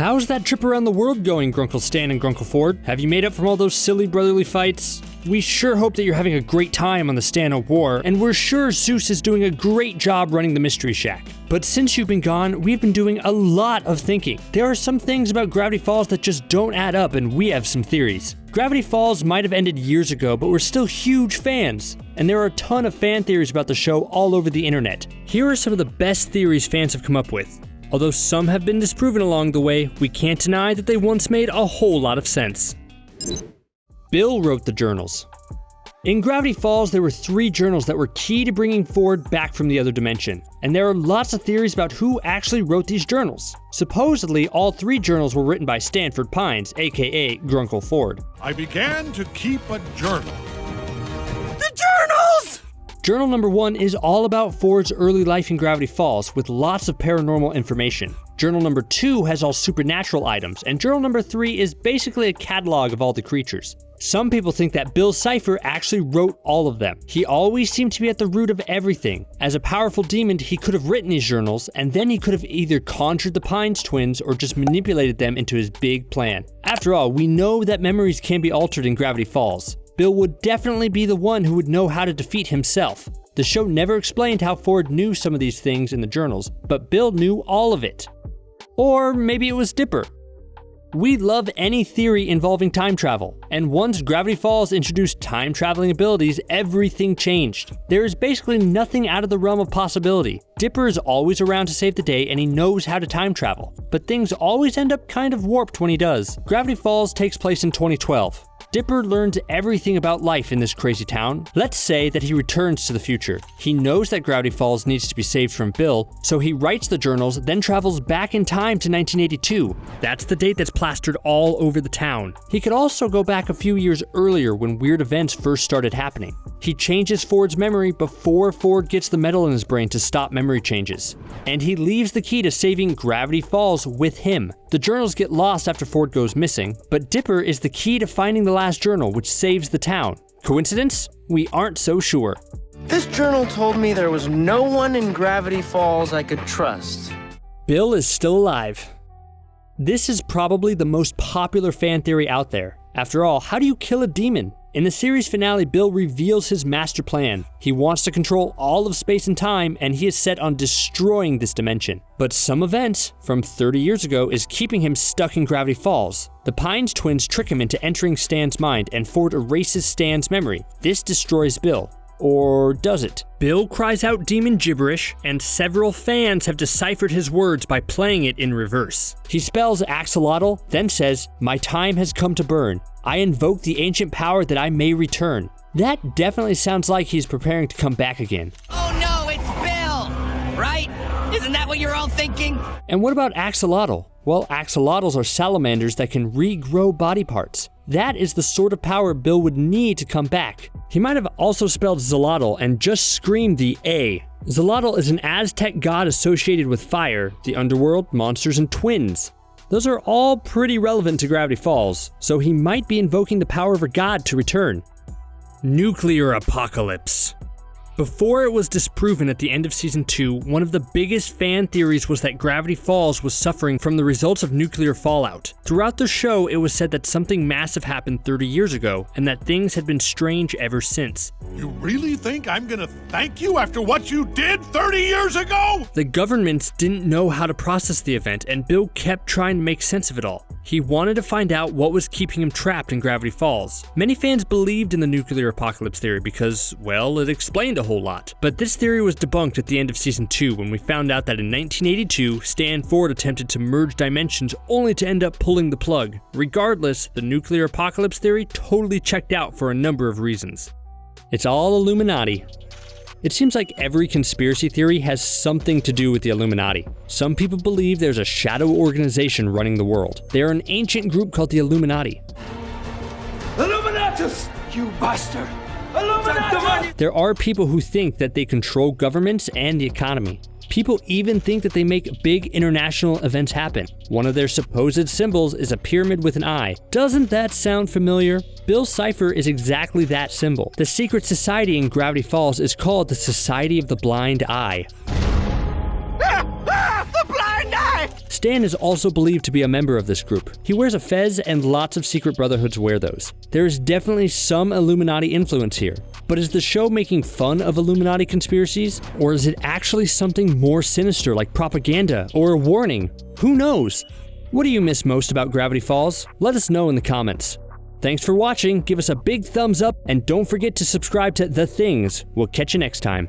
How's that trip around the world going, Gruncle Stan and Gruncle Ford? Have you made up from all those silly brotherly fights? We sure hope that you're having a great time on the Stan of War, and we're sure Zeus is doing a great job running the Mystery Shack. But since you've been gone, we've been doing a lot of thinking. There are some things about Gravity Falls that just don't add up, and we have some theories. Gravity Falls might have ended years ago, but we're still huge fans. And there are a ton of fan theories about the show all over the internet. Here are some of the best theories fans have come up with. Although some have been disproven along the way, we can't deny that they once made a whole lot of sense. Bill wrote the journals. In Gravity Falls, there were 3 journals that were key to bringing Ford back from the other dimension, and there are lots of theories about who actually wrote these journals. Supposedly, all 3 journals were written by Stanford Pines, aka Gruncle Ford. I began to keep a journal. The journals! Journal number 1 is all about Ford's early life in Gravity Falls, with lots of paranormal information. Journal number 2 has all supernatural items, and journal number 3 is basically a catalog of all the creatures. Some people think that Bill Cipher actually wrote all of them. He always seemed to be at the root of everything. As a powerful demon, he could have written these journals, and then he could have either conjured the Pines twins or just manipulated them into his big plan. After all, we know that memories can be altered in Gravity Falls. Bill would definitely be the one who would know how to defeat himself. The show never explained how Ford knew some of these things in the journals, but Bill knew all of it. Or maybe it was Dipper. We love any theory involving time travel, and once Gravity Falls introduced time traveling abilities, everything changed. There is basically nothing out of the realm of possibility. Dipper is always around to save the day, and he knows how to time travel, but things always end up kind of warped when he does. Gravity Falls takes place in 2012. Dipper learns everything about life in this crazy town. Let's say that he returns to the future. He knows that Gravity Falls needs to be saved from Bill, so he writes the journals, then travels back in time to 1982. That's the date that's plastered all over the town. He could also go back a few years earlier when weird events first started happening. He changes Ford's memory before Ford gets the metal in his brain to stop memory changes. And he leaves the key to saving Gravity Falls with him. The journals get lost after Ford goes missing, but Dipper is the key to finding the last journal, which saves the town. Coincidence? We aren't so sure. This journal told me there was no one in Gravity Falls I could trust. Bill is still alive. This is probably the most popular fan theory out there. After all, how do you kill a demon? In the series finale, Bill reveals his master plan. He wants to control all of space and time, and he is set on destroying this dimension. But some event from 30 years ago is keeping him stuck in Gravity Falls. The Pines twins trick him into entering Stan's mind, and Ford erases Stan's memory. This destroys Bill. Or does it? Bill cries out demon gibberish, and several fans have deciphered his words by playing it in reverse. He spells axolotl, then says, "My time has come to burn. I invoke the ancient power that I may return." That definitely sounds like he's preparing to come back again. Oh no, it's Bill! Right? Isn't that what you're all thinking? And what about axolotl? Well, axolotls are salamanders that can regrow body parts. That is the sort of power Bill would need to come back. He might have also spelled Zolotl and just screamed the A. Zolotl is an Aztec god associated with fire, the underworld, monsters, and twins. Those are all pretty relevant to Gravity Falls, so he might be invoking the power of a god to return. Nuclear apocalypse. Before it was disproven at the end of Season 2, one of the biggest fan theories was that Gravity Falls was suffering from the results of nuclear fallout. Throughout the show, it was said that something massive happened 30 years ago, and that things had been strange ever since. You really think I'm gonna thank you after what you did 30 years ago? The governments didn't know how to process the event, and Bill kept trying to make sense of it all. He wanted to find out what was keeping him trapped in Gravity Falls. Many fans believed in the nuclear apocalypse theory because, well, it explained a whole lot. But this theory was debunked at the end of Season 2 when we found out that in 1982, Stan Ford attempted to merge dimensions only to end up pulling the plug. Regardless, the nuclear apocalypse theory totally checked out for a number of reasons. It's all Illuminati. It seems like every conspiracy theory has something to do with the Illuminati. Some people believe there's a shadow organization running the world. They are an ancient group called the Illuminati. Illuminatus, you bastard! Illuminatus! There are people who think that they control governments and the economy. People even think that they make big international events happen. One of their supposed symbols is a pyramid with an eye. Doesn't that sound familiar? Bill Cipher is exactly that symbol. The secret society in Gravity Falls is called the Society of the Blind Eye. The blind eye! Stan is also believed to be a member of this group. He wears a fez and lots of secret brotherhoods wear those. There is definitely some Illuminati influence here. But is the show making fun of Illuminati conspiracies? Or is it actually something more sinister like propaganda or a warning? Who knows? What do you miss most about Gravity Falls? Let us know in the comments. Thanks for watching, give us a big thumbs up, and don't forget to subscribe to The Things. We'll catch you next time.